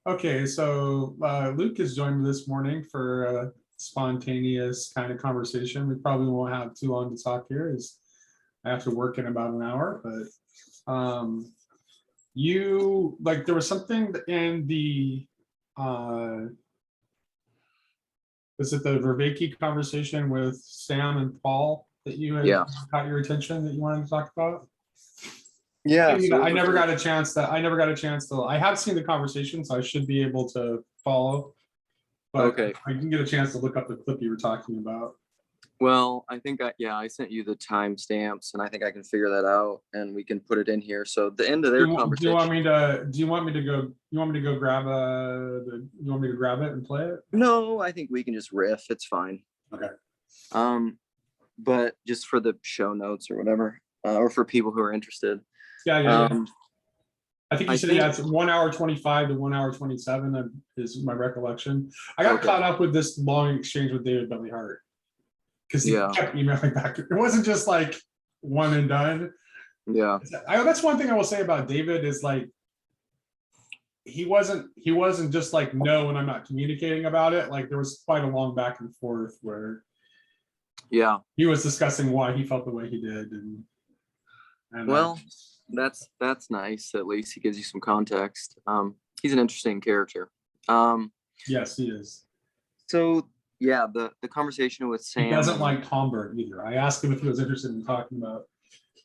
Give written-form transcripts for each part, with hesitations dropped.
Okay, so Luke has joined me this morning for a spontaneous kind of conversation. We probably won't have too long to talk here, as I have to work in about an hour. But you like there was something in the was it the Vervaeke conversation with Sam and Paul that you had Yeah. caught your attention that you wanted to talk about? Yeah. So I what was never it? got a chance to. I never got a chance to. I have seen the conversation, so I should be able to follow. But Okay. I didn't get a chance to look up the clip you were talking about. Well, I think I sent you the timestamps and I think I can figure that out and we can put it in here. So the end of their Do you want conversation. me to? Do you want me to go? You want me to go grab you want me to grab it and play it? No, I think we can just riff. It's fine. Okay. Um, but just for the show notes or whatever, or for people who are interested. Yeah, yeah, yeah. Um, I think you I said think yeah, it's 1 hour 25 to 1 hour 27 is my recollection. I got okay. caught up with this long exchange with David Bentley Hart because he Yeah. kept emailing back. It wasn't just like one and done. Yeah. That's one thing I will say about David is like he wasn't just like no when I'm not communicating about it. Like there was quite a long back and forth where Yeah. he was discussing why he felt the way he did and Well, that's nice. At least he gives you some context. He's an interesting character. Um, yes, he is. so yeah, the conversation with He Sam doesn't and like Tomberg either. I asked him if he was interested in talking about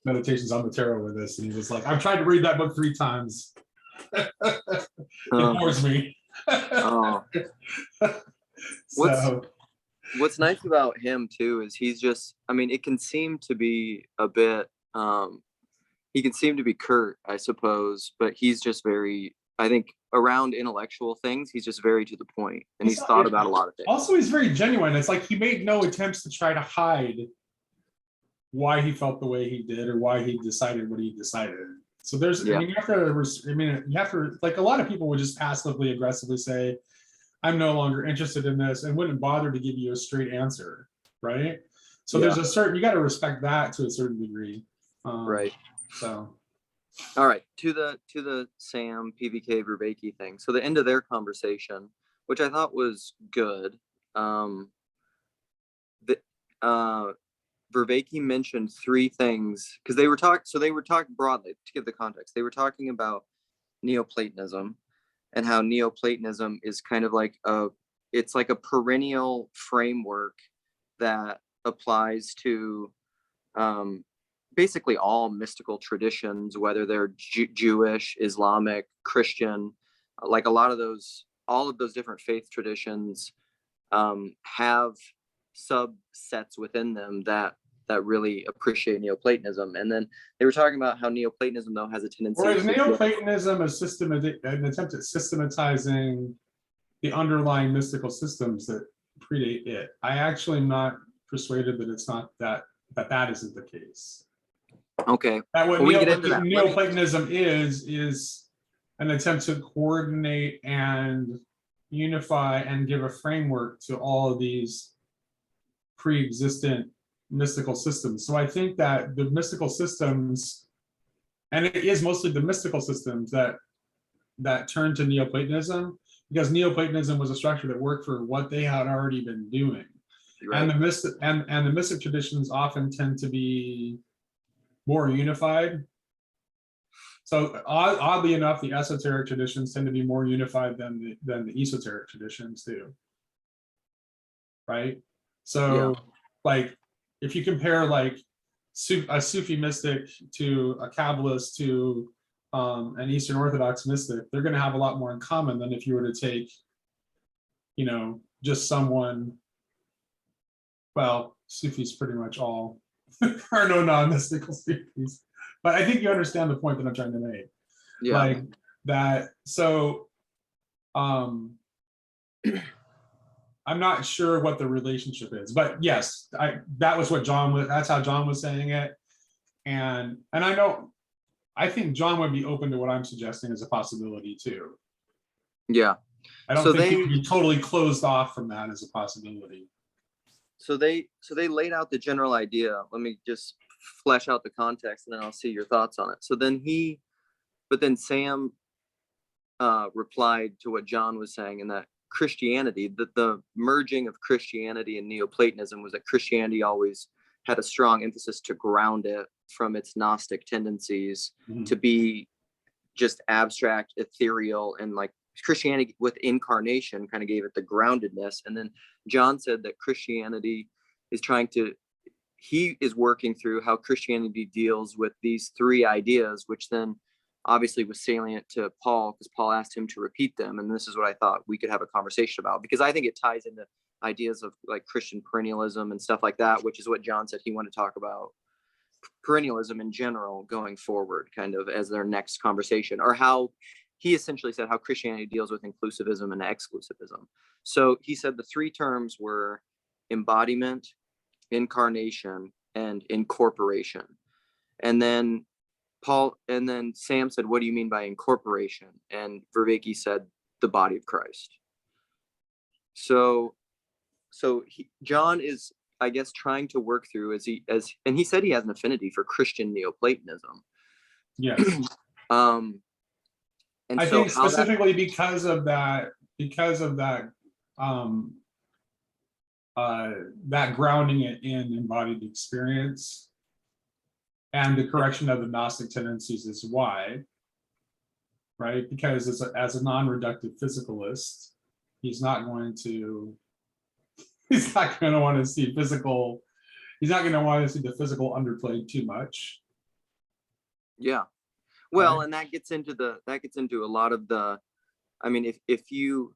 Meditations on the Tarot with us, and he was like, "I've tried to read that book 3 times. It bores me." oh, what's So what's nice about him too is he's just, I mean, it can seem to be a bit he can seem to be curt, I suppose, but he's just very, I think around intellectual things, he's just very to the point and he's thought about a lot of things. also he's very genuine. It's like he made no attempts to try to hide why he felt the way he did or why he decided what he decided. So there's, Yeah. I mean, you have to, like a lot of people would just passively aggressively say, I'm no longer interested in this and wouldn't bother to give you a straight answer, right? So there's Yeah. a certain, you got to respect that to a certain degree. Right. So. All right, to the Sam PVK Vervaeke thing. So the end of their conversation, which I thought was good. The Vervaeke mentioned three things because they were talking broadly to give the context. They were talking about Neoplatonism and how Neoplatonism is kind of like it's like a perennial framework that applies to basically all mystical traditions, whether they're Jewish, Islamic, Christian, like all of those different faith traditions have subsets within them that really appreciate Neoplatonism. And then they were talking about how Neoplatonism though has a tendency Or is to Neoplatonism an attempt at systematizing the underlying mystical systems that predate it? I actually am not persuaded that it's not that isn't the case. Okay. That what Well, we can get into that. Neoplatonism is an attempt to coordinate and unify and give a framework to all of these pre-existent mystical systems. So I think that the mystical systems, and it is mostly the mystical systems that turn to Neoplatonism, because Neoplatonism was a structure that worked for what they had already been doing. Right. And the mystic traditions often tend to be more unified. So oddly enough, the esoteric traditions tend to be more unified than the esoteric traditions do. Right? So yeah. Like if you compare like a Sufi mystic to a Kabbalist to an Eastern Orthodox mystic, they're going to have a lot more in common than if you were to take, just someone. Well, Sufis pretty much all are no non-mystical Sufis, but I think you understand the point that I'm trying to make. Yeah. Like that. So, I'm not sure what the relationship is, but yes, that's how John was saying it. And I think John would be open to what I'm suggesting as a possibility too. Yeah. I don't think he would be totally closed off from that as a possibility. So they laid out the general idea. Let me just flesh out the context and then I'll see your thoughts on it. So then Sam replied to what John was saying, and that Christianity, the merging of Christianity and Neoplatonism was that Christianity always had a strong emphasis to ground it from its Gnostic tendencies to be just abstract, ethereal, and like Christianity with incarnation kind of gave it the groundedness. And then John said that Christianity is he is working through how Christianity deals with these three ideas, which then obviously was salient to Paul because Paul asked him to repeat them. And this is what I thought we could have a conversation about, because I think it ties into ideas of like Christian perennialism and stuff like that, which is what John said he wanted to talk about perennialism in general going forward, kind of as their next conversation, or how he essentially said how Christianity deals with inclusivism and exclusivism. So he said the three terms were embodiment, incarnation, and incorporation. And then Sam said, what do you mean by incorporation? And Vervaeke said, the body of Christ. So John is, I guess, trying to work through and he said he has an affinity for Christian Neoplatonism. Yes. And I think specifically because of that that grounding it in embodied experience and the correction of the Gnostic tendencies is why, right? Because as a non-reductive physicalist, he's not going to want to see physical. He's not going to want to see the physical underplayed too much. Yeah. Well, and that gets into a lot of the, I mean, if you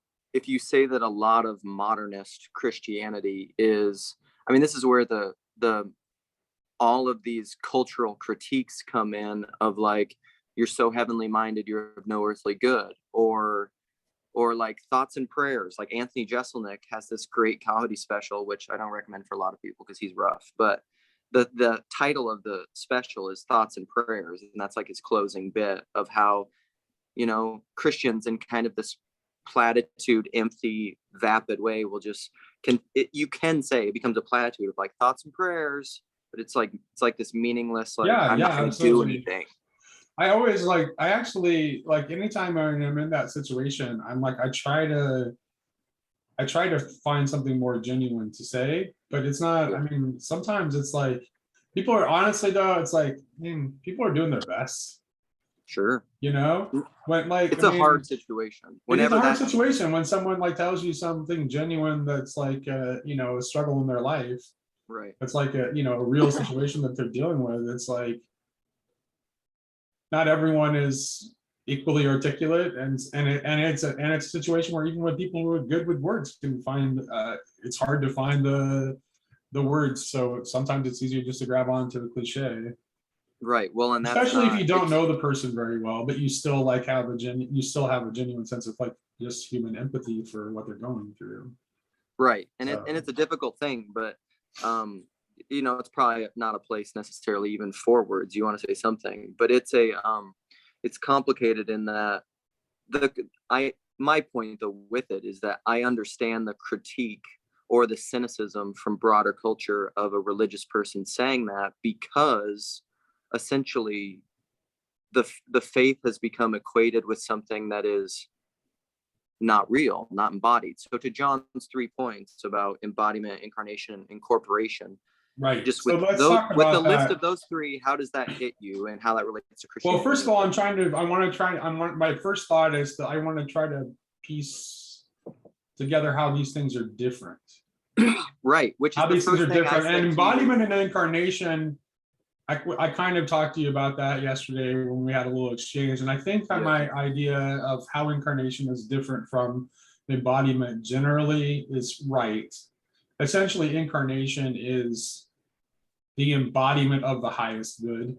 say that a lot of modernist Christianity is, I mean, this is where the all of these cultural critiques come in of like, you're so heavenly minded, you're of no earthly good, or like thoughts and prayers. Like Anthony Jeselnik has this great comedy special, which I don't recommend for a lot of people because he's rough, but the title of the special is Thoughts and Prayers, and that's like his closing bit of how, you know, Christians in kind of this platitude, empty, vapid way will just you can say it becomes a platitude of like thoughts and prayers, but it's like this meaningless, like I'm not going to do anything. I actually like anytime I'm in that situation, I'm like I try to find something more genuine to say, but it's not. I mean, sometimes it's like people are honestly though. It's like people are doing their best. Sure. You know, when like it's a hard situation. It's a hard situation when someone like tells you something genuine that's like you know, a struggle in their life. Right. It's like a real situation that they're dealing with. It's like not everyone is equally articulate, and it's a situation where even when people who are good with words can find it's hard to find the words. So sometimes it's easier just to grab onto the cliche. Right. Well, and especially if you don't know the person very well, but you still like have a genuine sense of like just human empathy for what they're going through. Right. And it's a difficult thing, but you know, it's probably not a place necessarily even for words. You want to say something, but it's complicated in that my point though with it is that I understand the critique or the cynicism from broader culture of a religious person saying that, because essentially the faith has become equated with something that is not real, not embodied. So to John's 3 points about embodiment, incarnation, and incorporation, right? Just with the list of those three, how does that hit you and how that relates to Christianity? Well, first of all, my first thought is that I want to try to piece together how these things are different. Right, which is how these things are different. And embodiment and incarnation, I kind of talked to you about that yesterday when we had a little exchange, and I think that my idea of how incarnation is different from embodiment generally is right. Essentially, incarnation is the embodiment of the highest good.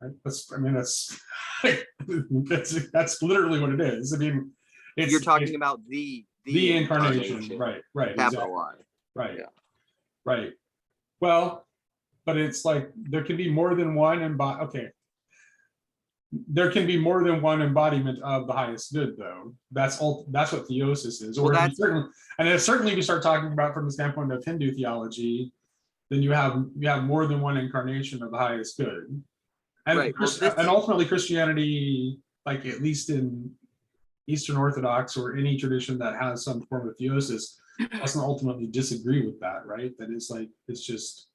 Right? That's literally what it is. I mean, you're talking about the incarnation, right? Capital exactly. Right. Yeah. Right. Well, but it's like there can be more than one there can be more than one embodiment of the highest good, though. That's what theosis is. Or certainly if you start talking about from the standpoint of Hindu theology, then you have more than one incarnation of the highest good. And, right. and ultimately Christianity like at least in Eastern Orthodox or any tradition that has some form of theosis, doesn't ultimately disagree with that, right? That is like, it's just.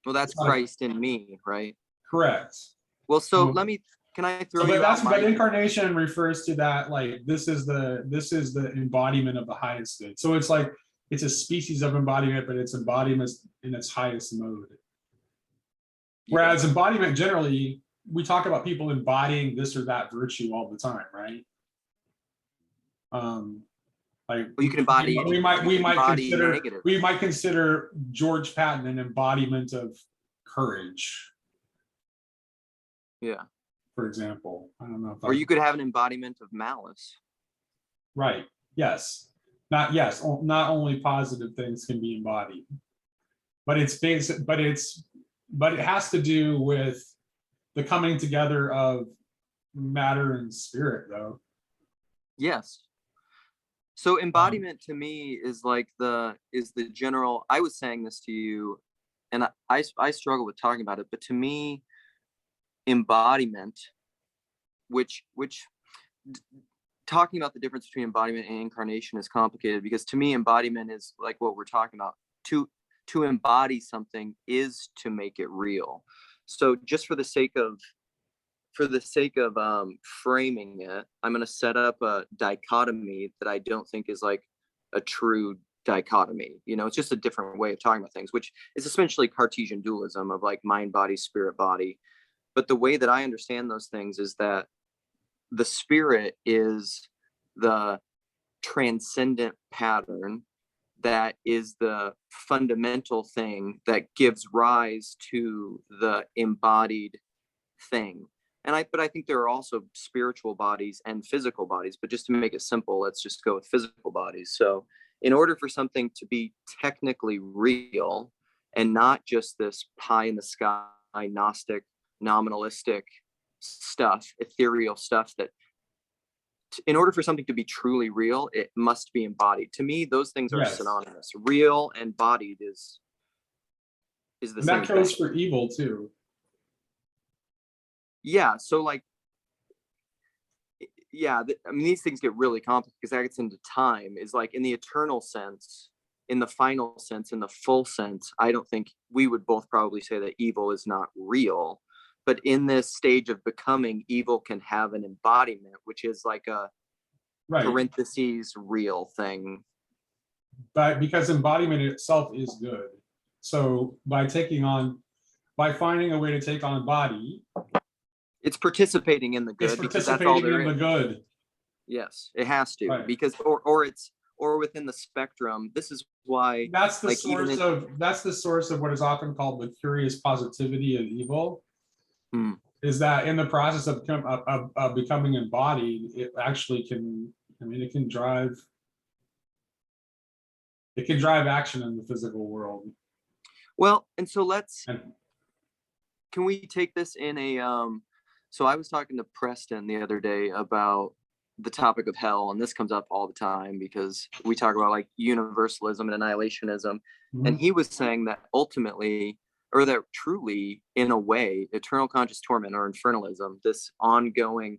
Well, that's It's not Christ in me, right? correct. Well, so can I throw But you out but my, incarnation refers to that, like this is the embodiment of the highest good. So it's like it's a species of embodiment, but it's embodiment in its highest mode. Whereas embodiment generally, we talk about people embodying this or that virtue all the time, right? Like well, you can embody anything. We might consider George Patton an embodiment of courage. Yeah. For example, I don't know if or you could have an embodiment of malice. Right. Yes. Not only positive things can be embodied, but it's basic, but it has to do with the coming together of matter and spirit, though. Yes. So embodiment to me is like the general. I was saying this to you, and I struggle with talking about it, but to me, embodiment, which talking about the difference between embodiment and incarnation is complicated, because to me embodiment is like what we're talking about. To embody something is to make it real. So just for the sake of framing it, I'm going to set up a dichotomy that I don't think is like a true dichotomy. It's just a different way of talking about things, which is essentially Cartesian dualism of like mind body, spirit body. But the way that I understand those things is that the spirit is the transcendent pattern that is the fundamental thing that gives rise to the embodied thing. But I think there are also spiritual bodies and physical bodies, but just to make it simple, let's just go with physical bodies. So in order for something to be technically real and not just this pie in the sky, Gnostic, nominalistic stuff, ethereal stuff, that in order for something to be truly real, it must be embodied. To me, those things are synonymous. Real and bodied is the and same that goes thing. for evil too. Yeah. So like, yeah, I mean, these things get really complicated because that gets into time. Is like in the eternal sense, in the final sense, in the full sense, I don't think we would both probably say that evil is not real. But in this stage of becoming, evil can have an embodiment, which is like a parentheses real thing. But because embodiment itself is good. So by finding a way to take on body, it's participating in the good. It's participating in the good. Yes, it has to, because or within the spectrum. This is why that's the source of what is often called the curious positivity of evil. Is that in the process of becoming embodied, it actually can, it can drive action in the physical world. Well, and so can we take this in a so I was talking to Preston the other day about the topic of hell, and this comes up all the time because we talk about like universalism and annihilationism. And he was saying that ultimately, or that truly, in a way, eternal conscious torment or infernalism, this ongoing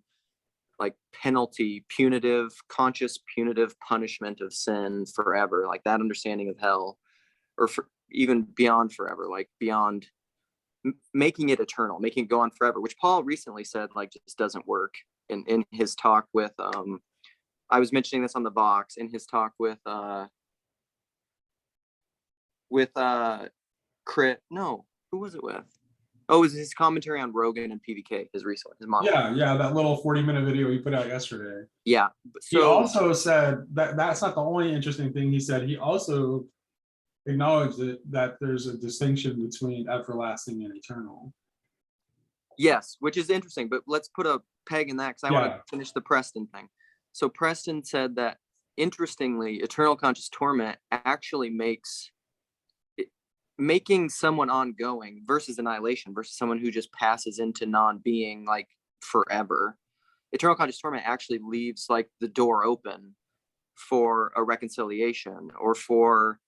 like conscious punitive punishment of sin forever, like that understanding of hell, or even beyond forever, like beyond making it eternal, making it go on forever, which Paul recently said like just doesn't work. In his talk with I was mentioning this on the Vox, in his talk with Crit, no, who was it with? Oh, it was his commentary on Rogan and PVK, his monologue. Yeah, that little 40-minute video he put out yesterday. Yeah. So he also said that's not the only interesting thing he said. He also acknowledged that there's a distinction between everlasting and eternal. Yes, which is interesting, but let's put a peg in that because I want to finish the Preston thing. So Preston said that, interestingly, eternal conscious torment actually making someone ongoing versus annihilation versus someone who just passes into non-being like forever. Eternal conscious torment actually leaves like the door open for a reconciliation or for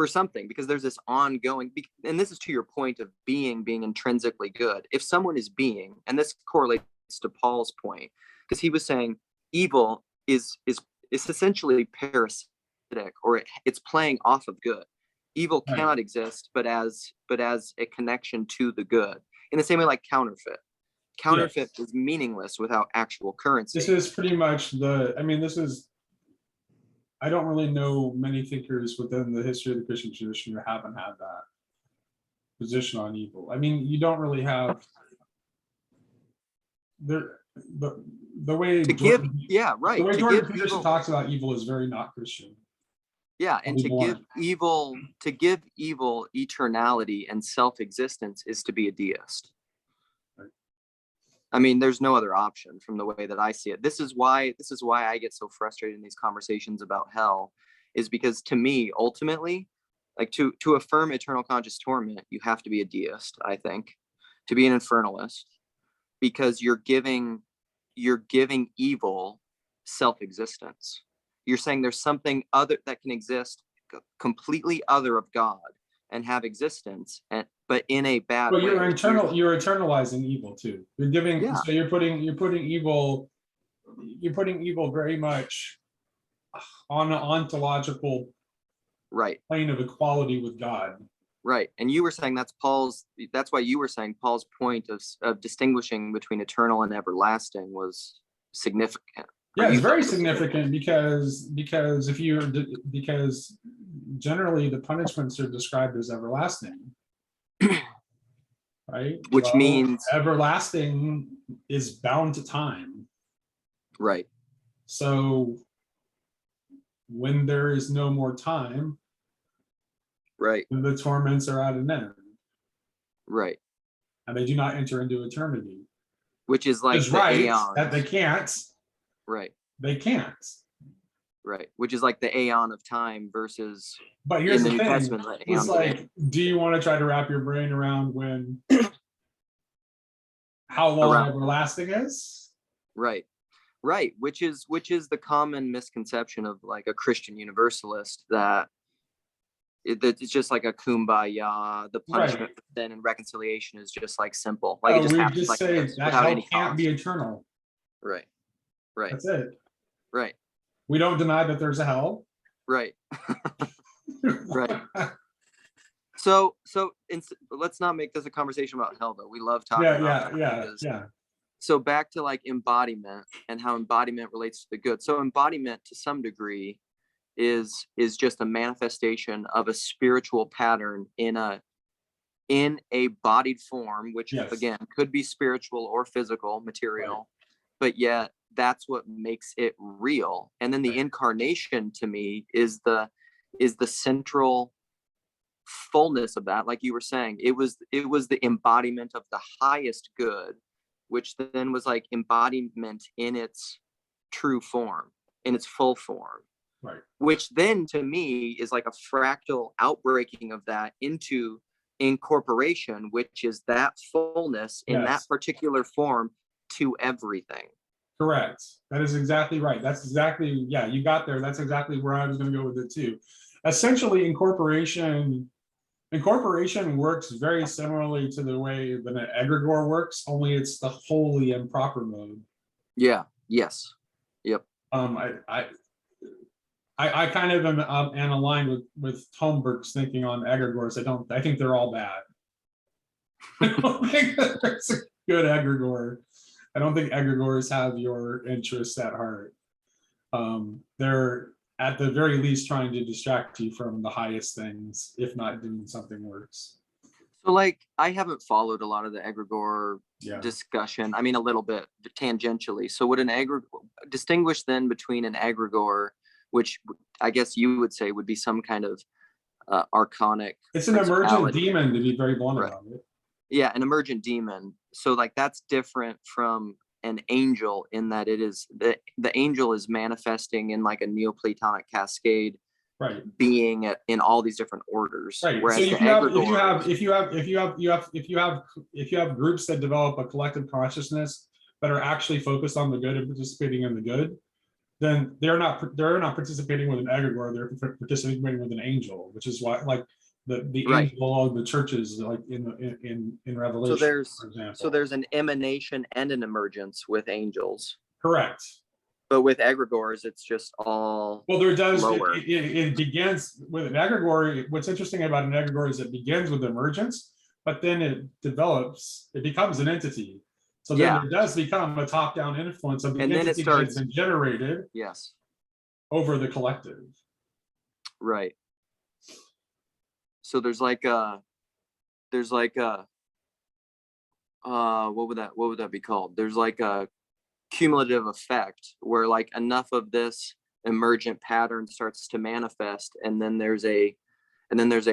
something, because there's this ongoing, and this is to your point of being intrinsically good. If someone is being, and this correlates to Paul's point, because he was saying evil is essentially parasitic, or it's playing off of good. Evil Right. cannot exist but as a connection to the good, in the same way like counterfeit Yes. is meaningless without actual currency. This is pretty much I don't really know many thinkers within the history of the Christian tradition who haven't had that position on evil. I mean, you don't really have the way To give, Jordan, yeah, the right, way to Jordan give Peterson evil, talks about evil is very not Christian. yeah, and I'll be blunt. to give evil eternality and self-existence is to be a deist. Right. I mean, there's no other option from the way that I see it. This is why I get so frustrated in these conversations about hell, is because to me, ultimately, like to affirm eternal conscious torment, you have to be a deist, I think, to be an infernalist, because you're giving evil self-existence. You're saying there's something other that can exist completely other of God and have existence, but in a bad But way. you're internalizing evil too. You're giving, Yeah. so you're putting evil very much on an ontological Right. plane of equality with God. Right. And you were saying that's why you were saying Paul's point of distinguishing between eternal and everlasting was significant. Yeah, it's very significant because generally the punishments are described as everlasting. Right? Which means everlasting is bound to time. Right. So when there is no more time, right, the torments are at an end. Right. And they do not enter into eternity. Which is like the right, aeons. that they can't. Right. They can't. Right. Which is like the aeon of time versus, but here's the New thing. Testament, It's like, do you want to try to wrap your brain around how long everlasting is? Right. Right. Which is the common misconception of like a Christian universalist, that it's just like a kumbaya. The punishment then and reconciliation is just like simple. Like it just happens. Just like say that hell can't be eternal. Right. Right. That's it. Right. We don't deny that there's a hell. Right. Right. So let's not make this a conversation about hell, though. We love talking about that. Yeah. So back to like embodiment and how embodiment relates to the good. So embodiment to some degree is just a manifestation of a spiritual pattern in a bodied form, which again could be spiritual or physical, material, but yet that's what makes it real. And then the incarnation to me is the central fullness of that. Like you were saying, it was the embodiment of the highest good, which then was like embodiment in its true form, in its full form. Right. Which then to me is like a fractal outbreaking of that into incorporation, which is that fullness in that particular form to everything. Correct. That is exactly right. That's exactly, you got there. That's exactly where I was going to go with it too. Essentially, incorporation works very similarly to the way that an egregore works, only it's the wholly improper mode. Yeah. Yes. Yep. I kind of am aligned with Holmberg's thinking on egregores. I think they're all bad. I don't think there's a good egregore. I don't think egregores have your interests at heart. They're at the very least trying to distract you from the highest things, if not doing something worse. So like, I haven't followed a lot of the egregore discussion. I mean, a little bit tangentially. So would an egregore distinguish then between an egregore, which I guess you would say would be some kind of archonic. It's an emergent demon, to be very blunt about it. Yeah, an emergent demon. So like that's different from an angel in that it is the angel is manifesting in like a Neoplatonic cascade, being in all these different orders. Right. Whereas so if you have groups that develop a collective consciousness that are actually focused on the good and participating in the good, then they're not participating with an egregore, they're participating with an angel, which is why, like, the Right. angel of the churches, like in Revelation, for example. So there's an emanation and an emergence with angels. Correct. But with egregores, it's just all Well, there does. lower. It begins with an egregore. What's interesting about an egregore is it begins with emergence, but then it develops. It becomes an entity. So then Yeah. there does become a top-down influence of the And then it entity that has starts- been generated Yes. over the collective. Right. So there's like a what would that be called? There's like a cumulative effect where like enough of this emergent pattern starts to manifest, and then there's a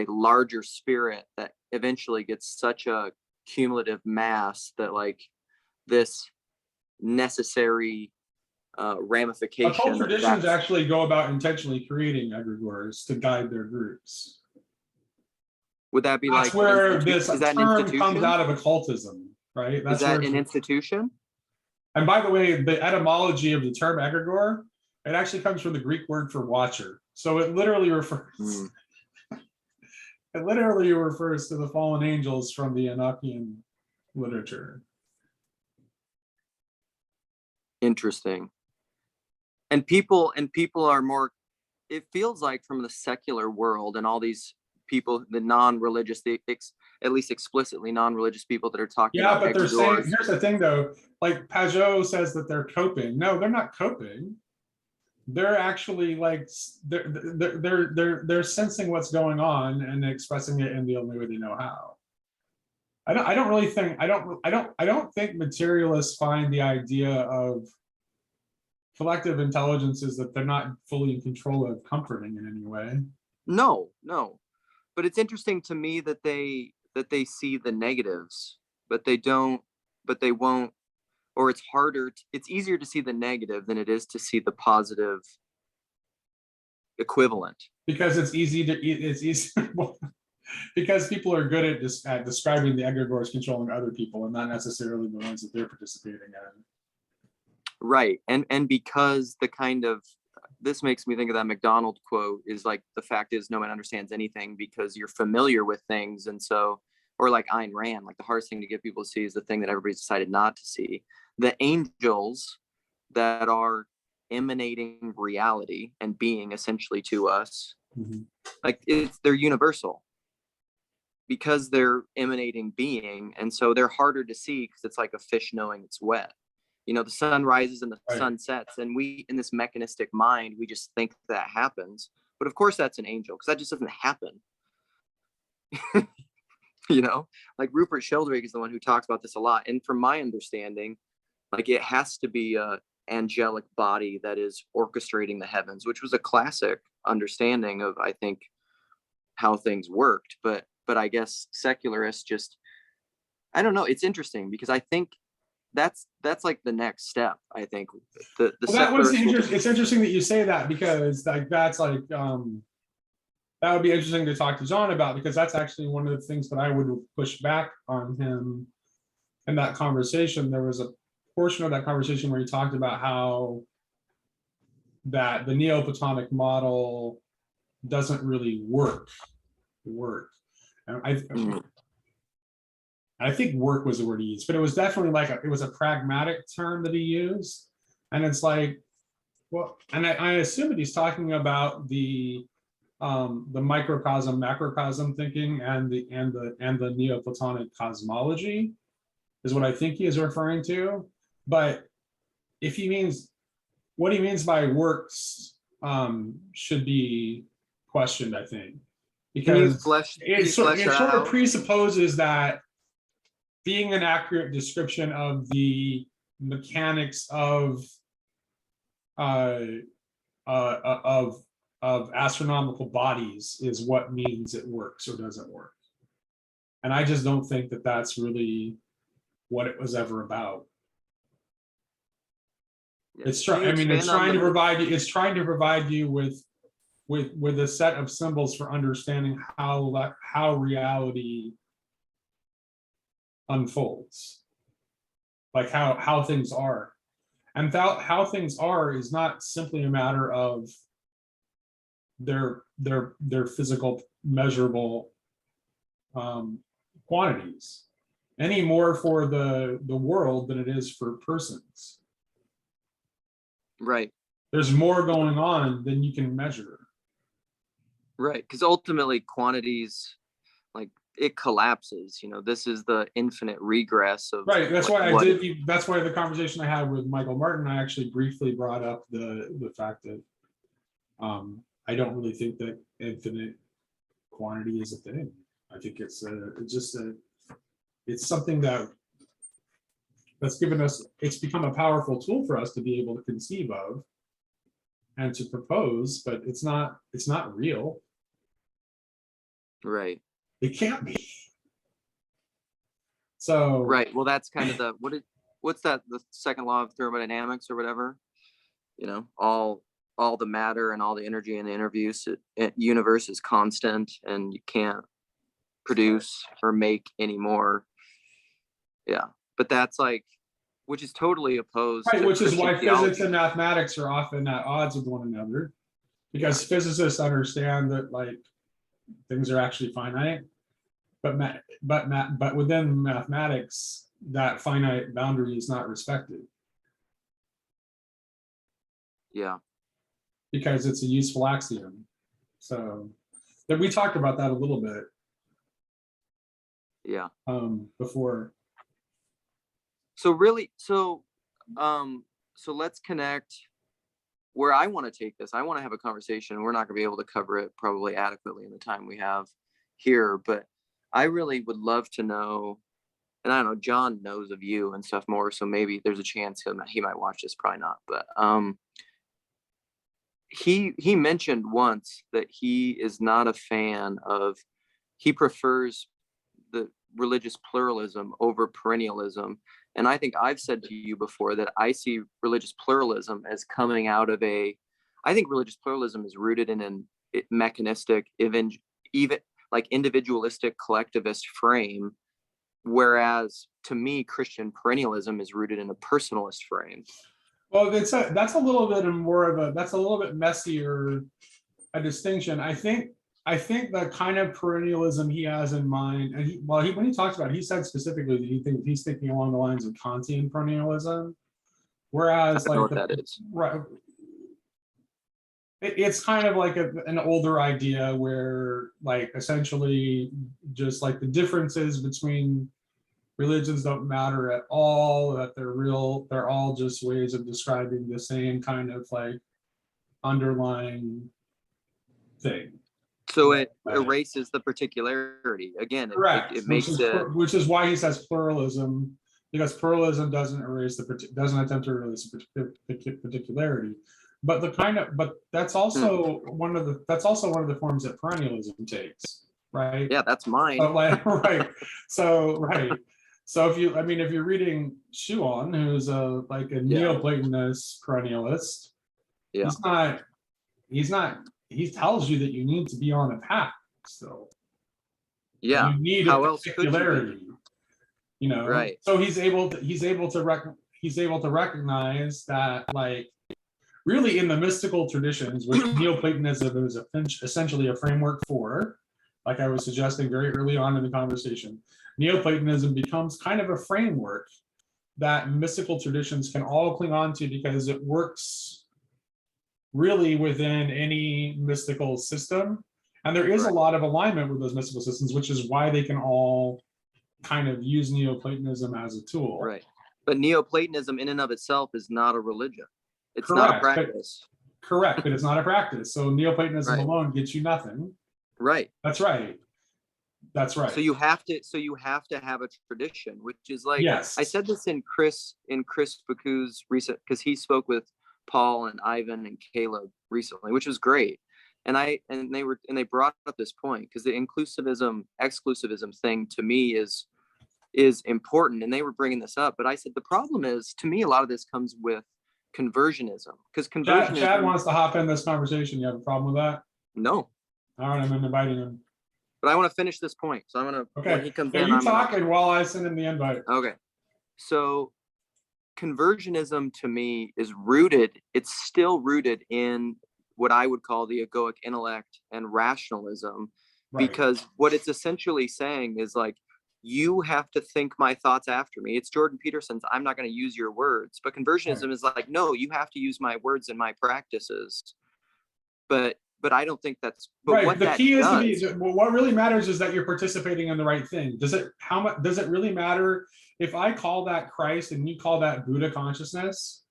larger spirit that eventually gets such a cumulative mass that like this necessary ramification. Occult traditions actually go about intentionally creating egregores to guide their groups. Would that be That's like where this is that an term institution? comes out of occultism, right? That's Is that where an institution? And by the way, the etymology of the term egregore, it actually comes from the Greek word for watcher. So it literally refers it literally refers to the fallen angels from the Enochian literature. Interesting. And people are more, it feels like from the secular world and all these people, the non-religious, at least explicitly non-religious people that are talking Yeah, about but they're saying, egregores. here's the thing though, like Pajot says that they're coping. No, they're not coping. They're actually like they're sensing what's going on and expressing it in the only way they know how. I don't really think I don't think materialists find the idea of collective intelligences that they're not fully in control of comforting in any way. No. But it's interesting to me that they see the negatives, but they won't, or it's harder, it's easier to see the negative than it is to see the positive equivalent. Because it's easy because people are good at describing the egregores controlling other people and not necessarily the ones that they're participating in. Right. And because the kind of, this makes me think of that McDonald quote, is like, the fact is no one understands anything because you're familiar with things. And so, or like Ayn Rand, like the hardest thing to get people to see is the thing that everybody's decided not to see. The angels that are emanating reality and being essentially to us, like they're universal because they're emanating being. And so they're harder to see because it's like a fish knowing it's wet. You know, the sun rises and the sun sets, and we, in this mechanistic mind, we just think that happens. But of course that's an angel, because that just doesn't happen. You know, like Rupert Sheldrake is the one who talks about this a lot. And from my understanding, like it has to be a angelic body that is orchestrating the heavens, which was a classic understanding of, I think, how things worked. But I guess secularists just, I don't know. It's interesting because I think that's like the next step. I think the that was it's interesting that you say that, because like that's like that would be interesting to talk to John about, because that's actually one of the things that I would push back on him in that conversation. There was a portion of that conversation where he talked about how that the Neoplatonic model doesn't really work. And I think work was the word he used, but it was definitely like it was a pragmatic term that he used. And it's like, well, and I assume that he's talking about the microcosm, macrocosm thinking and the Neoplatonic cosmology is what I think he is referring to. But if he means, what he means by works should be questioned, I think, because it sort of presupposes that being an accurate description of the mechanics of astronomical bodies is what means it works or doesn't work. And I just don't think that that's really what it was ever about. Yeah. It's trying to provide you with a set of symbols for understanding how reality unfolds, like how things are. And how things are is not simply a matter of their physical measurable quantities, any more for the world than it is for persons. Right. There's more going on than you can measure. Right. Because ultimately quantities, like, it collapses. This is the infinite regress of Right. That's like, why I what did. That's why the conversation I had with Michael Martin, I actually briefly brought up the fact that I don't really think that infinite quantity is a thing. I think it's something that's given us. It's become a powerful tool for us to be able to conceive of and to propose, but it's not real. Right. It can't be. So Right. Well, that's kind of what's that? The second law of thermodynamics or whatever. All the matter and all the energy in the universe is constant, and you can't produce or make any more. Yeah. But that's like, which is totally opposed right, to which is why Christian theology. physics and mathematics are often at odds with one another, because physicists understand that like things are actually finite, but within mathematics, that finite boundary is not respected. Yeah. Because it's a useful axiom. So that we talked about that a little bit. Yeah. Before. So really, so let's connect where I want to take this. I want to have a conversation. We're not going to be able to cover it probably adequately in the time we have here, but I really would love to know, and I don't know, John knows of you and stuff more, so maybe there's a chance he might watch this, probably not, but he mentioned once that he is not a fan of, he prefers the religious pluralism over perennialism. And I think I've said to you before that I see religious pluralism as coming out of I think religious pluralism is rooted in an mechanistic, even like individualistic collectivist frame. Whereas to me, Christian perennialism is rooted in a personalist frame. Well, that's a little bit more of that's a little bit messier a distinction. I think the kind of perennialism he has in mind, and when he talks about it, he said specifically that he's thinking along the lines of Kantian perennialism, whereas I don't know what that is. Right, it's kind of like an older idea where like essentially just like the differences between religions don't matter at all, that they're all just ways of describing the same kind of like underlying thing. So it erases the particularity. Again, correct. It makes which is why he says pluralism, because pluralism doesn't attempt to erase particularity. But that's also one of the forms that perennialism takes, right? Yeah, that's mine. So right. So if you're reading Schuon, who's a Neoplatonist perennialist, he tells you that you need to be on a path still. Yeah. You need How a else particularity. Right. So he's able to recognize that, like, really in the mystical traditions, which Neoplatonism is essentially a framework for, like I was suggesting very early on in the conversation, Neoplatonism becomes kind of a framework that mystical traditions can all cling on to because it works really within any mystical system. And there is a lot of alignment with those mystical systems, which is why they can all kind of use Neoplatonism as a tool. Right. But Neoplatonism in and of itself is not a religion. It's correct, not a practice. Correct, but it's not a practice. So Neoplatonism alone gets you nothing. Right. That's right. So you have to have a tradition, which is like, yes. I said this in Chris Baku's recent, because he spoke with Paul and Ivan and Caleb recently, which was great. And they brought up this point because the inclusivism, exclusivism thing to me is important. And they were bringing this up, but I said, the problem is, to me, a lot of this comes with conversionism, because conversionism. Chad wants to hop in this conversation. You have a problem with that? No. All right, I'm inviting him. But I want to finish this point. So I'm going to, okay. When he comes in, you I'm talking while I send him the invite. Okay. So conversionism to me is rooted, it's still rooted in what I would call the egoic intellect and rationalism, Right. because what it's essentially saying is like, you have to think my thoughts after me. It's Jordan Peterson's I'm not going to use your words, but conversionism is like, no, you have to use my words and my practices. But I don't think that's, but Right. what The that key is to does, be, what really matters is that you're participating in the right thing. How much does it really matter if I call that Christ and you call that Buddha consciousness?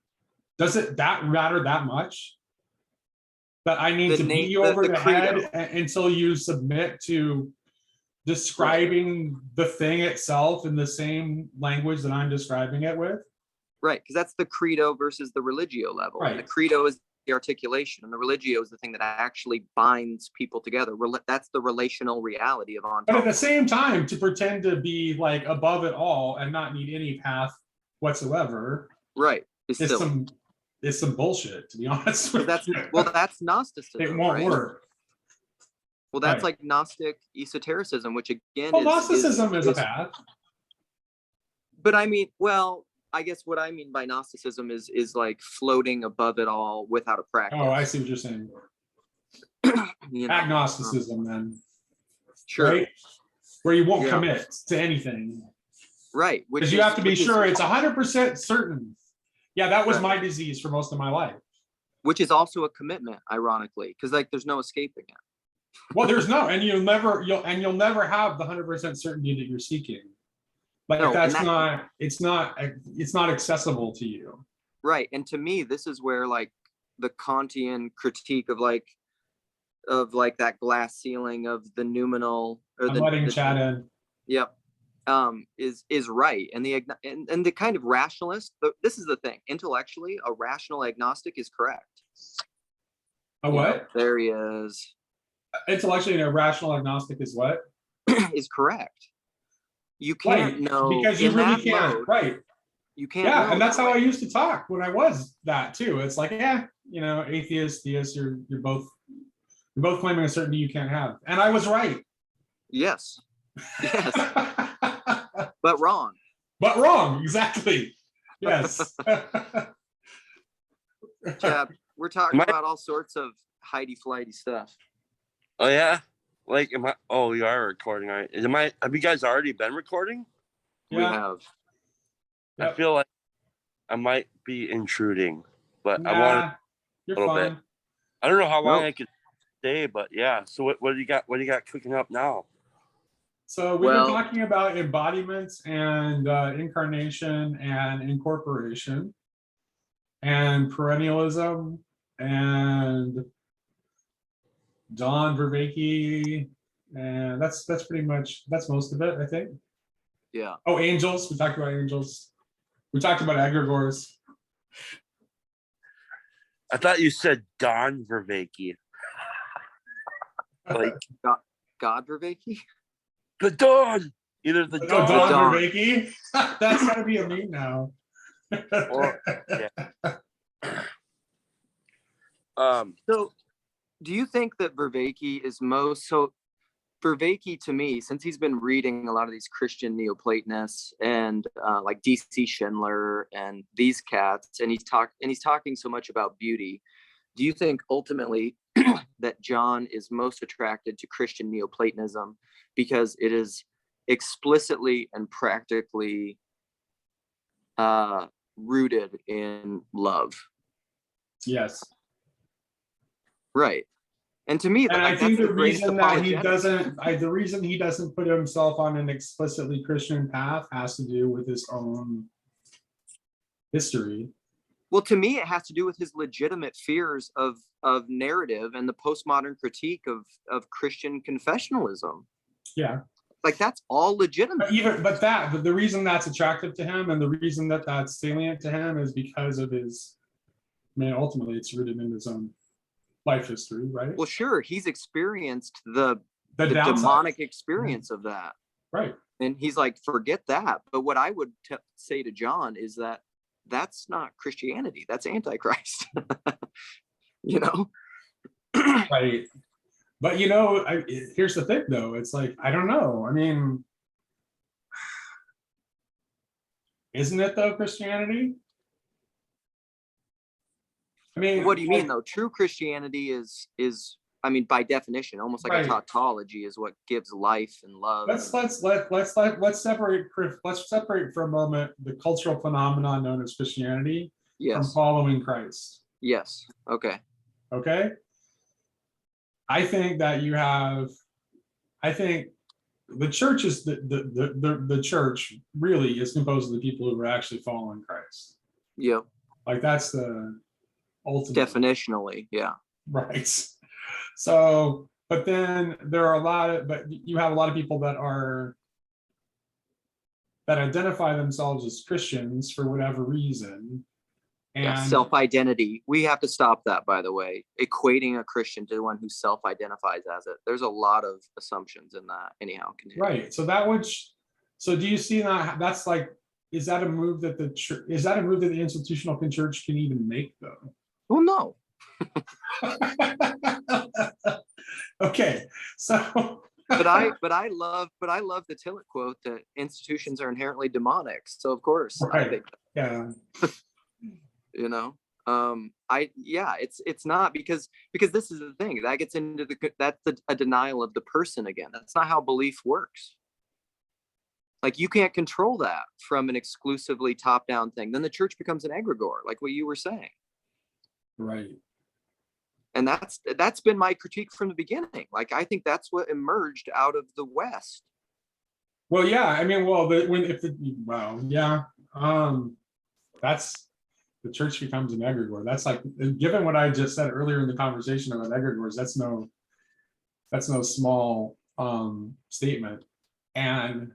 Does it that matter that much? That I need the to beat name, you over the the credo, head until you submit to describing the thing itself in the same language that I'm describing it with? right? Because that's the credo versus the religio level. And the Right. credo is the articulation, and the religio is the thing that actually binds people together. That's the relational reality of But at the ontology. same time, to pretend to be like above it all and not need any path whatsoever Right. Is is silly. some bullshit, to be honest with That's, you. well, that's Gnosticism. It won't right? work. Well, that's Right. like Gnostic esotericism, which again Well, Gnosticism is a path. But I mean, well, I guess what I mean by Gnosticism is like floating above it all without a practice. Oh, I see what you're saying. You know? Agnosticism, then. Sure. Right? Where you won't Yeah. commit to anything. Right. Because you have to be sure it's 100% certain. Yeah, that was my disease for most of my life. Which is also a commitment, ironically, because like there's no escaping it. Well, there's no, and you'll never have the 100% certainty that you're seeking. Like No, that's not, it's not accessible to you. Right. And to me, this is where like the Kantian critique of that glass ceiling of the noumenal, or I'm letting Chad in. Yep. Is right. And the kind of rationalist, this is the thing, intellectually, a rational agnostic is correct. A what? There he is. Intellectually, a rational agnostic is what? Is correct. You can't know, because you really can't. Mode, right. You can't. Yeah, and that's how I used to talk when I was that too. It's like, atheist, theist, you're both claiming a certainty you can't have, and I was right. Yes. Yes. But wrong. But wrong, exactly. Yes. Chad, we're talking about all sorts of Heidi-flighty stuff. Oh yeah, like oh, you are recording, right? Have you guys already been recording? Yeah. We have. Yep. I feel like I might be intruding, but nah, I want a little bit. I don't know how long I could stay, but yeah. So what do you got? What do you got cooking up now? So we've been talking about embodiments and incarnation and incorporation and perennialism and Don Vervaeke, and that's pretty much, that's most of it, I think. Yeah. Oh, angels. We talked about angels. We talked about egregores. I thought you said Don Vervaeke. Like God Vervaeke? The Dawn. Either the Dawn. Don Vervaeke. That's gotta be a meme now. So do you think that Vervaeke is Vervaeke, to me, since he's been reading a lot of these Christian Neoplatonists and like DC Schindler and these cats, and he's talking so much about beauty, do you think ultimately that John is most attracted to Christian Neoplatonism because it is explicitly and practically rooted in love? Yes. Right. And to me, and I think the reason that the reason he doesn't put himself on an explicitly Christian path has to do with his own history. Well, to me, it has to do with his legitimate fears of narrative and the postmodern critique of Christian confessionalism. Yeah. Like that's all legitimate. But the reason that's attractive to him and the reason that that's salient to him is because of his, ultimately it's rooted in his own life history, right? Well, sure, he's experienced the demonic experience of that, right? And he's like, forget that. But what I would say to John is that that's not Christianity, that's Antichrist. Right. But here's the thing though, it's like, I don't know, isn't it though Christianity? What do you mean though? True Christianity is I mean, by definition, almost like Right. a tautology is what gives life and love. Let's separate for a moment the cultural phenomenon known as Christianity from Yes. following Christ. Yes. Okay. Okay. I think the church is the church really is composed of the people who are actually following Christ. Yep. Like that's the ultimate. Definitionally. Yeah. Right. So, but then there are but you have a lot of people that identify themselves as Christians for whatever reason. Yeah, And self-identity. We have to stop that, by the way. Equating a Christian to one who self-identifies as it. There's a lot of assumptions in that. Anyhow, continue. right. So do you see that that's like, is that a move that the institutional church can even make though? Well, no. Okay. So But I love the Tillett quote that institutions are inherently demonic. So of course, I right. think, Yeah. you know, it's not because this is the thing that gets into that's a denial of the person again. That's not how belief works. Like you can't control that from an exclusively top-down thing. Then the church becomes an egregore, like what you were saying. Right. And that's been my critique from the beginning. Like I think that's what emerged out of the West. Well, yeah. I mean, yeah. That's the church becomes an egregore. That's like, given what I just said earlier in the conversation about egregores, that's no small statement, and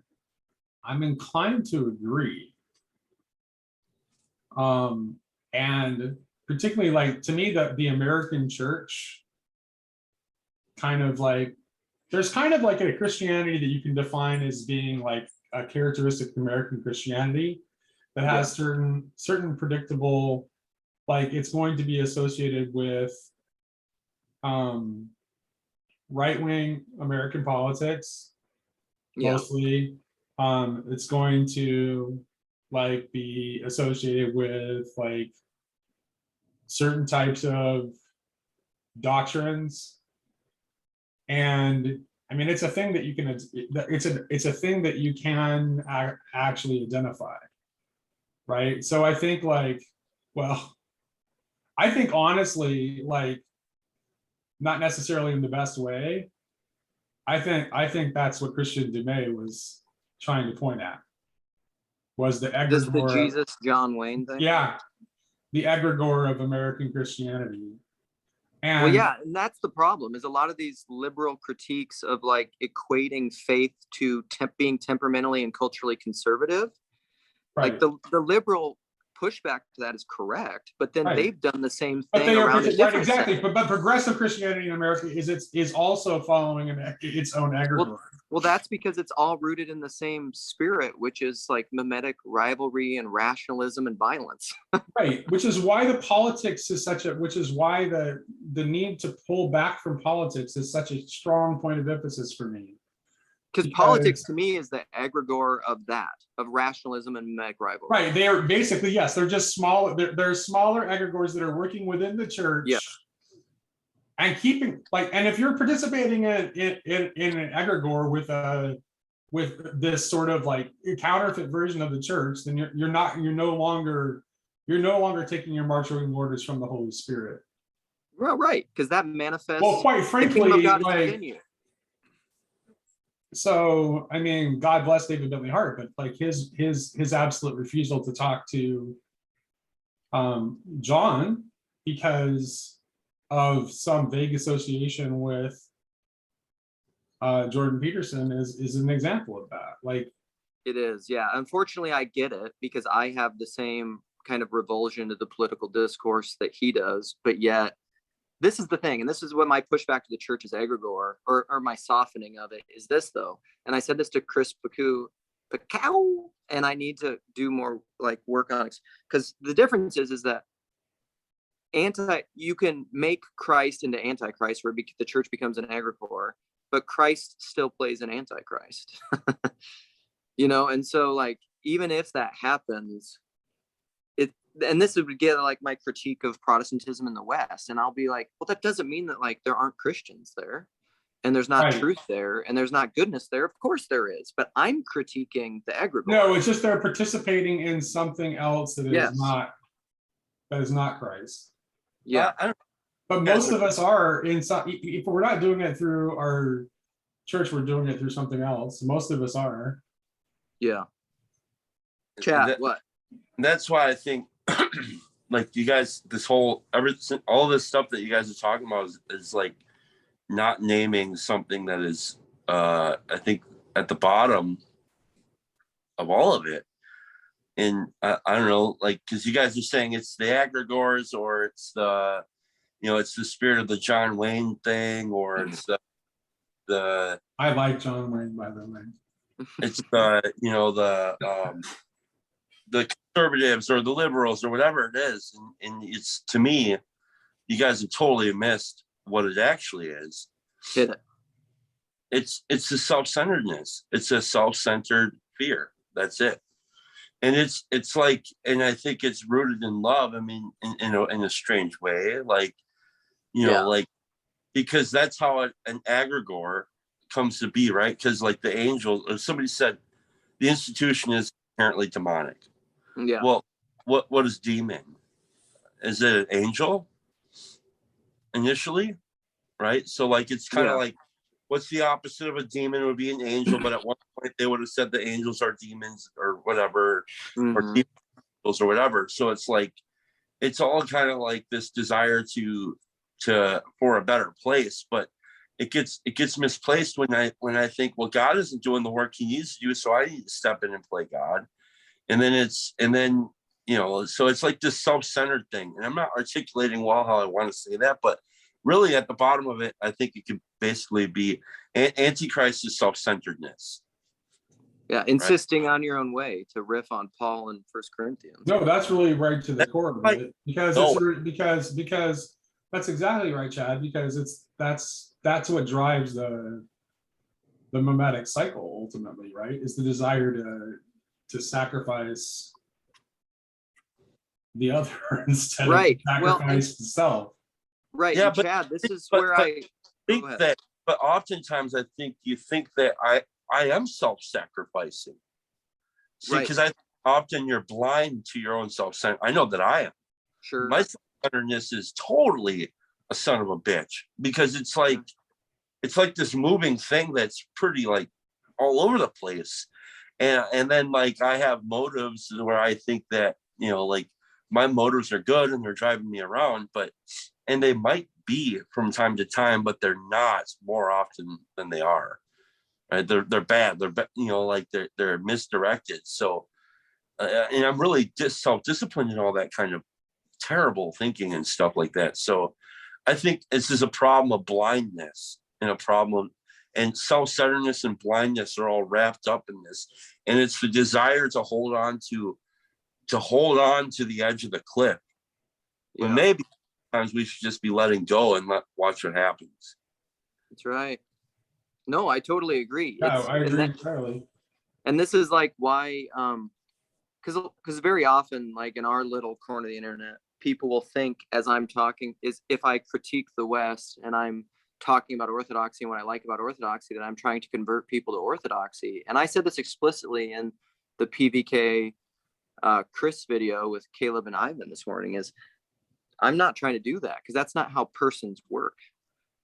I'm inclined to agree. And particularly, like, to me, that the American church kind of like, there's kind of like a Christianity that you can define as being like a characteristic of American Christianity that has certain predictable, like it's going to be associated with right-wing American politics, mostly. It's going to like be associated with like certain types of doctrines. And I mean, it's a thing that you can, it's a thing that you can actually identify. Right. So I think I think honestly, like, not necessarily in the best way. I think that's what Christian Dumais was trying to point at, was the egregore. This the Jesus John Wayne thing? Yeah. The egregore of American Christianity. And well, yeah, and that's the problem, is a lot of these liberal critiques of like equating faith to being temperamentally and culturally conservative. right. Like the liberal pushback to that is correct, but then they've done the same But thing they are around a right, different exactly. setting. But progressive Christianity in America is also following its own egregore. Well, that's because it's all rooted in the same spirit, which is like mimetic rivalry and rationalism and violence. Right, which is why the politics is which is why the need to pull back from politics is such a strong point of emphasis for me. Because politics to me is the egregore of rationalism and mimetic rivalry. Right, they are basically, yes, they're just small. They're smaller egregores that are working within the church. Yeah. And keeping and if you're participating in an egregore with this sort of like counterfeit version of the church, then you're no longer taking your marching orders from the Holy Spirit. Well, right, because that manifests. Well, quite frankly, the kingdom of God is within you. So I mean, God bless David Bentley Hart, but like his absolute refusal to talk to John because of some vague association with Jordan Peterson is an example of that. Like, it is, yeah. Unfortunately, I get it because I have the same kind of revulsion to the political discourse that he does, but yet this is the thing, and this is what my pushback to the church's egregore, or my softening of it, is this though. And I said this to Chris Picou, and I need to do more like work on it, because the difference is that you can make Christ into Antichrist, where the church becomes an egregore, but Christ still plays an Antichrist. And so like even if that happens, and this would get like my critique of Protestantism in the West, and I'll be like, well, that doesn't mean that like there aren't Christians there, and there's not Right. truth there, and there's not goodness there. Of course there is, but I'm critiquing the egregore. No, it's just they're participating in something else that is Yes. not Christ. Yeah, I don't, But most of us are in some. If we're not doing it through our church, we're doing it through something else. Most of us are. yeah. Chad, that- what? that's why I think like you guys, this whole everything, all this stuff that you guys are talking about is like not naming something that is I think at the bottom of all of it. And I don't know, like, because you guys are saying it's the egregores, or it's the, it's the spirit of the John Wayne thing, or it's the I like John Wayne, by the way. it's the conservatives or the liberals or whatever it is. And it's, to me, you guys have totally missed what it actually is. Hit it. It's the self-centeredness. It's a self-centered fear. That's it. And it's like, and I think it's rooted in love. I mean, in a strange way, like, like, because that's how an egregore comes to be, right? Because like the angel, or somebody said, the institution is inherently demonic. Yeah. Well, what is demon? Is it an angel initially, right? So like it's kind of like, what's the opposite of a demon? It would be an angel, but at one point they would have said the angels are demons or whatever, or angels or whatever. So it's like, it's all kind of like this desire for a better place, but it gets misplaced when I think, well, God isn't doing the work he needs to do, so I need to step in and play God. And then so it's like this self-centered thing. And I'm not articulating well how I want to say that, but really at the bottom of it, I think it could basically be Antichrist is self-centeredness. Yeah, insisting on your own way, to riff on Paul in 1 Corinthians. No, that's really right to the core of right. it, because because that's exactly right, Chad. Because that's what drives the mimetic cycle ultimately, right? Is the desire to sacrifice the other instead of sacrifice the self. Right. Yeah, and but Chad, this is where I think that. But oftentimes, I think you think that I am self-sacrificing. See, because I often you're blind to your own self-centered. I know that I am. Sure. My self-centeredness is totally a son of a bitch, because it's like this moving thing that's pretty like all over the place, and then like I have motives where I think that like my motives are good and they're driving me around, and they might be from time to time, but they're not more often than they are. Right? They're bad. They're misdirected. So, and I'm really self-disciplined in all that kind of terrible thinking and stuff like that. So, I think this is a problem of blindness and a problem, and self-centeredness and blindness are all wrapped up in this. And it's the desire to hold on to the edge of the cliff. Yeah. When maybe sometimes we should just be letting go and watch what happens. That's right. No, I totally agree. Yeah, I agree entirely. And this is like why, because very often, like in our little corner of the internet, people will think as I'm talking, is if I critique the West and I'm talking about orthodoxy and what I like about orthodoxy, that I'm trying to convert people to orthodoxy. And I said this explicitly in the PVK Chris video with Caleb and Ivan this morning, is I'm not trying to do that, because that's not how persons work.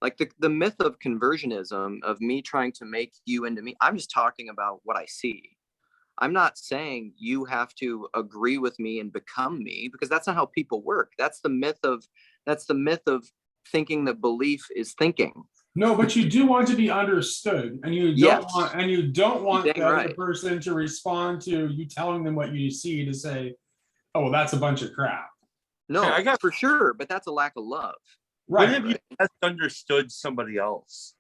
Like the myth of conversionism, of me trying to make you into me, I'm just talking about what I see. I'm not saying you have to agree with me and become me, because that's not how people work. That's the myth of thinking that belief is thinking. No, but you do want to be understood, and you don't want the other person to respond to you telling them what you see to say, "Oh, well, that's a bunch of crap." No, I got for sure, but that's a lack of love. Right. When have you best understood somebody else?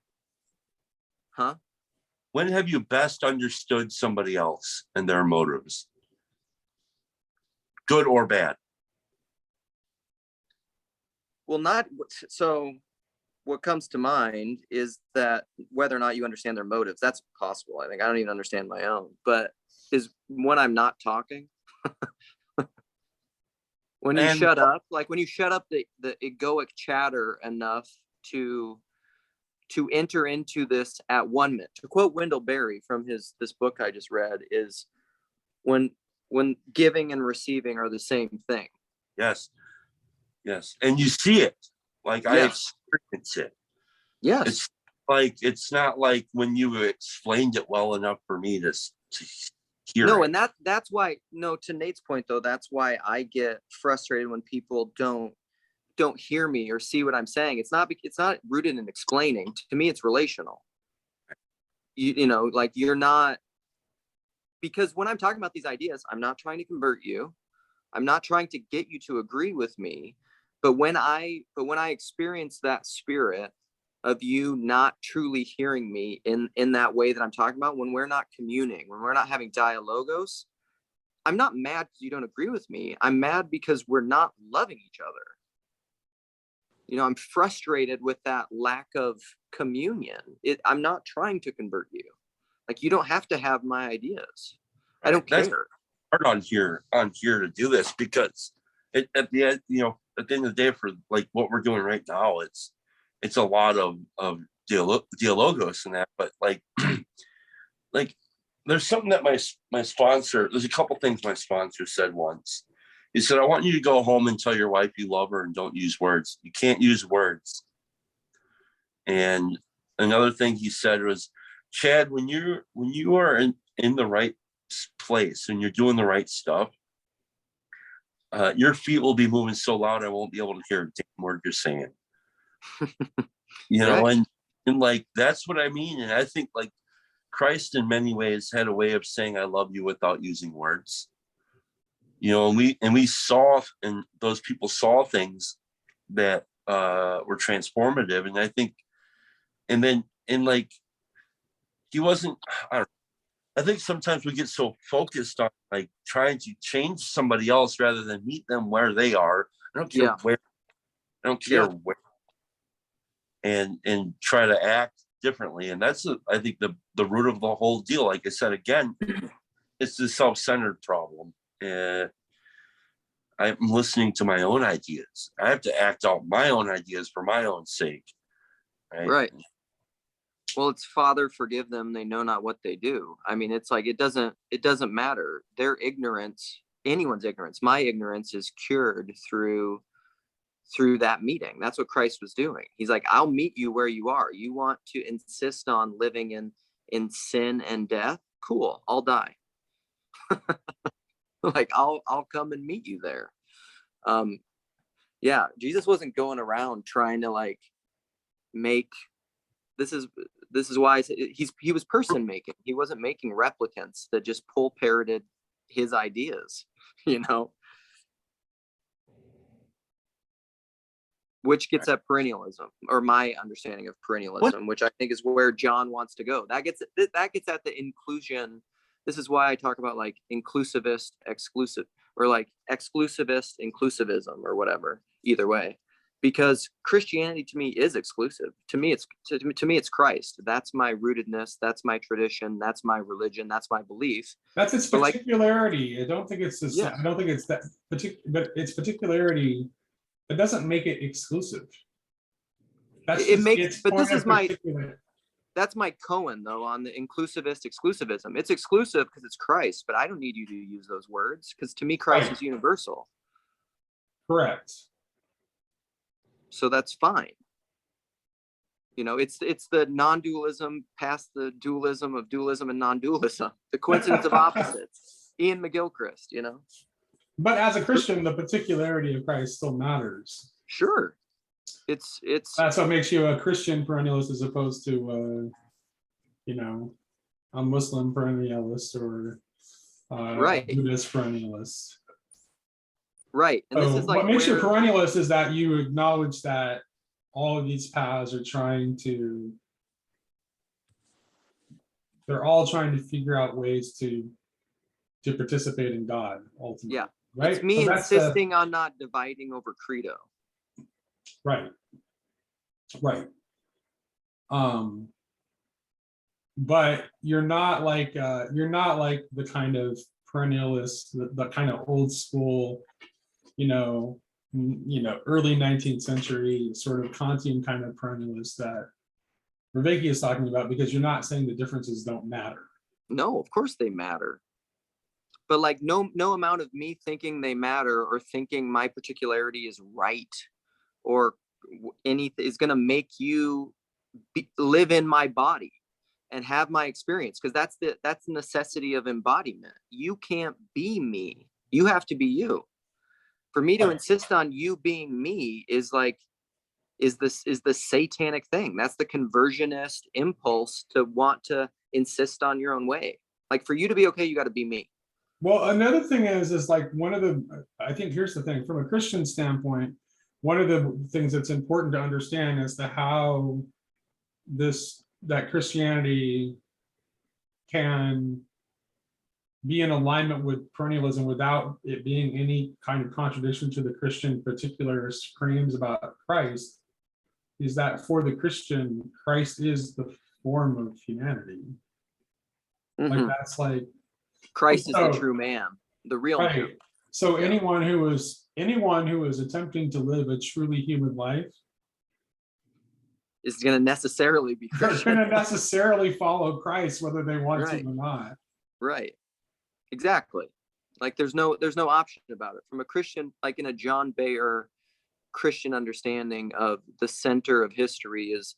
Huh? When have you best understood somebody else and their motives? Good or bad? Well, not so. What comes to mind is that whether or not you understand their motives, that's possible. I think I don't even understand my own, but is when I'm not talking. When you And- shut up, like when you shut up the egoic chatter enough to enter into this at 1 minute. To quote Wendell Berry from this book I just read, is when giving and receiving are the same thing. Yes. And you see it. Like I Yes. experience it. Yes. It's not like when you explained it well enough for me to hear No, it. and that's why, no, to Nate's point though, that's why I get frustrated when people don't hear me or see what I'm saying. It's not rooted in explaining. To me, it's relational. You know, like you're not, because when I'm talking about these ideas, I'm not trying to convert you. I'm not trying to get you to agree with me. But when I experience that spirit of you not truly hearing me in that way that I'm talking about, when we're not communing, when we're not having dialogos, I'm not mad because you don't agree with me. I'm mad because we're not loving each other. You know, I'm frustrated with that lack of communion. I'm not trying to convert you. Like, you don't have to have my ideas. I don't care. Hard on here to do this, because at the end, at the end of the day, for like what we're doing right now, it's a lot of dialogos and that, but like like there's something that my sponsor, there's a couple things my sponsor said once. He said, I want you to go home and tell your wife you love her and don't use words. You can't use words. And another thing he said was, Chad, when you are in the right place and you're doing the right stuff, your feet will be moving so loud I won't be able to hear a damn word you're saying. Right. and like that's what I mean. And I think like Christ in many ways had a way of saying I love you without using words. And we saw, and those people saw things that were transformative. And I think, and like he wasn't, I think sometimes we get so focused on like trying to change somebody else rather than meet them where they are. I don't care where. I don't care where. And try to act differently. And that's I think the root of the whole deal. Like I said again, it's the self-centered problem. I'm listening to my own ideas. I have to act out my own ideas for my own sake. Right. Well, it's Father, forgive them, they know not what they do. I mean, it's like, it doesn't matter. Their ignorance, anyone's ignorance, my ignorance is cured through that meeting. That's what Christ was doing. He's like, I'll meet you where you are. You want to insist on living in sin and death? Cool, I'll die. Like, I'll come and meet you there. Yeah, Jesus wasn't going around trying to like make, this is why he was person making. He wasn't making replicants that just parroted his ideas, which gets at perennialism, or my understanding of perennialism, which I think is where John wants to go. That gets at the inclusion. This is why I talk about like inclusivist, exclusive, or like exclusivist inclusivism, or whatever, either way. Because Christianity to me is exclusive. To me, it's Christ. That's my rootedness. That's my tradition. That's my religion. That's my belief. That's its particularity. I don't think it's this. Yeah. I don't think it's that particular, but its particularity. It doesn't make it exclusive. That's that's my Cohen though on the inclusivist exclusivism. It's exclusive because it's Christ, but I don't need you to use those words because to me Christ is universal. Correct. So that's fine. It's the non-dualism past the dualism of dualism and non-dualism, the coincidence of opposites. Ian McGilchrist, But as a Christian, the particularity of Christ still matters. Sure. It's that's what makes you a Christian perennialist as opposed to a Muslim perennialist or a Buddhist perennialist. Right. And this is like what makes you a perennialist is that you acknowledge that all of these paths are they're all trying to figure out ways to participate in God ultimately. Yeah. Right. It's me insisting on not dividing over credo. Right. But you're not like the kind of perennialist, the kind of old school early 19th century sort of Kantian kind of perennialist that Vervaeke is talking about, because you're not saying the differences don't matter. No, of course they matter. But like no amount of me thinking they matter or thinking my particularity is right or anything is going to make you live in my body and have my experience, because that's the necessity of embodiment. You can't be me. You have to be you. For me to insist on you being me is the satanic thing. That's the conversionist impulse to want to insist on your own way. Like, for you to be okay, you got to be me. Well, another thing is like I think here's the thing, from a Christian standpoint, one of the things that's important to understand is how that Christianity can be in alignment with perennialism without it being any kind of contradiction to the Christian particularist claims about Christ, is that for the Christian, Christ is the form of humanity. Like, that's like Christ is the true man, the real man. So anyone who is attempting to live a truly human life is going to necessarily be Christian. They're going to necessarily follow Christ, whether they want to or not. Right. Exactly. Like, there's no option about it. From a Christian, like in a John Bayer Christian understanding of the center of history is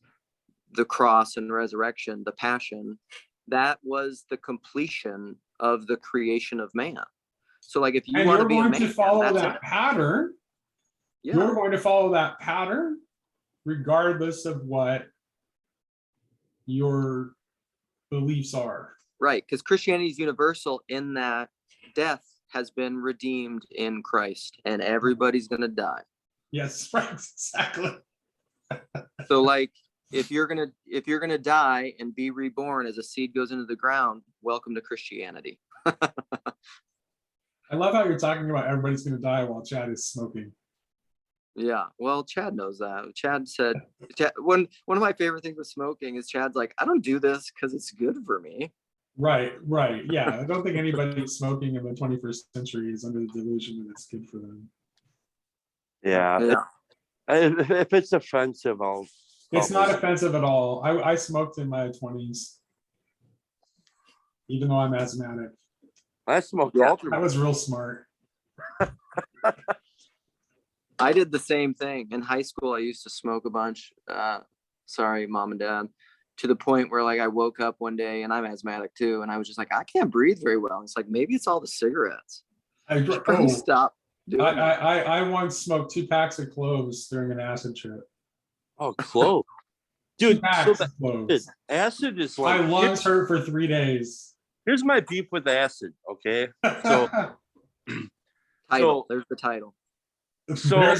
the cross and resurrection, the passion. That was the completion of the creation of man. So like, if you want to be a man, follow that pattern, you're going to follow that pattern regardless of what your beliefs are. Right, because Christianity is universal in that death has been redeemed in Christ, and everybody's gonna die. Yes, right, exactly. So like, if you're gonna die and be reborn as a seed goes into the ground, welcome to Christianity. I love how you're talking about everybody's gonna die while Chad is smoking. Yeah, well, Chad knows that. Chad said, one of my favorite things with smoking is Chad's like, I don't do this because it's good for me. Right. Yeah, I don't think anybody smoking in the 21st century is under the delusion that it's good for them. Yeah. If it's offensive, It's not offensive at all. I smoked in my 20s, even though I'm asthmatic. I smoked I was real smart. I did the same thing. In high school, I used to smoke a bunch. Sorry, mom and dad. To the point where like I woke up one day, and I'm asthmatic too, and I was just like, I can't breathe very well. It's like, maybe it's all the cigarettes. I probably stop doing it. I once smoked 2 packs of cloves during an acid trip. Oh, clove. Dude, cloves. Acid is like, my lungs hurt for 3 days. Here's my beef with acid, okay? So there's the title. So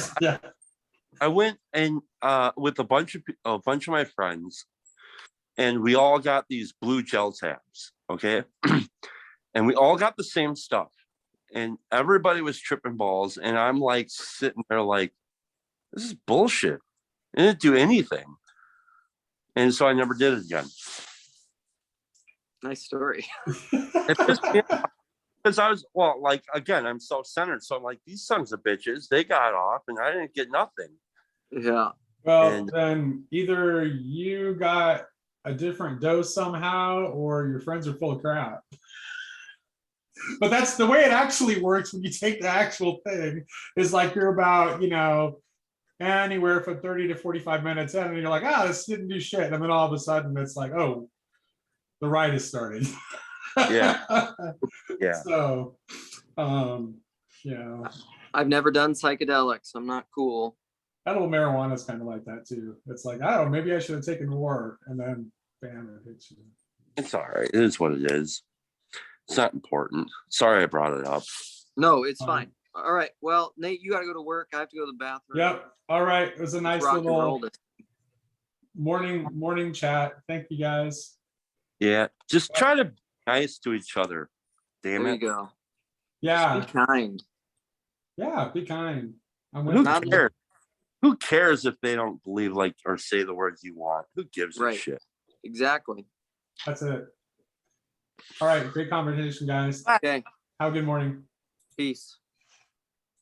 I went and with a bunch of my friends, and we all got these blue gel tabs, okay? And we all got the same stuff, and everybody was tripping balls, and I'm like sitting there like, this is bullshit. It didn't do anything. And so I never did it again. Nice story. Because I was, again, I'm self-centered. So I'm like, these sons of bitches, they got off and I didn't get nothing. Yeah. Well, then either you got a different dose somehow, or your friends are full of crap. But that's the way it actually works when you take the actual thing. Is like, you're about, anywhere from 30 to 45 minutes in, and you're like, this didn't do shit. And then all of a sudden it's like, oh, the ride has started. Yeah. So, I've never done psychedelics. I'm not cool. Edible marijuana is kind of like that too. It's like, oh, maybe I should have taken more, and then bam, it hits you. It's all right. It is what it is. It's not important. Sorry I brought it up. No, it's fine. All right. Well, Nate, you got to go to work. I have to go to the bathroom. Yep. All right. It was a nice little morning chat. Thank you guys. Yeah. Just try to be nice to each other. Damn there it. You go. Yeah. Just be kind. Yeah. Be kind. Who cares if they don't believe or say the words you want? Who gives a shit? Exactly. That's it. All right. Great conversation, guys. Okay. Have a good morning. Peace.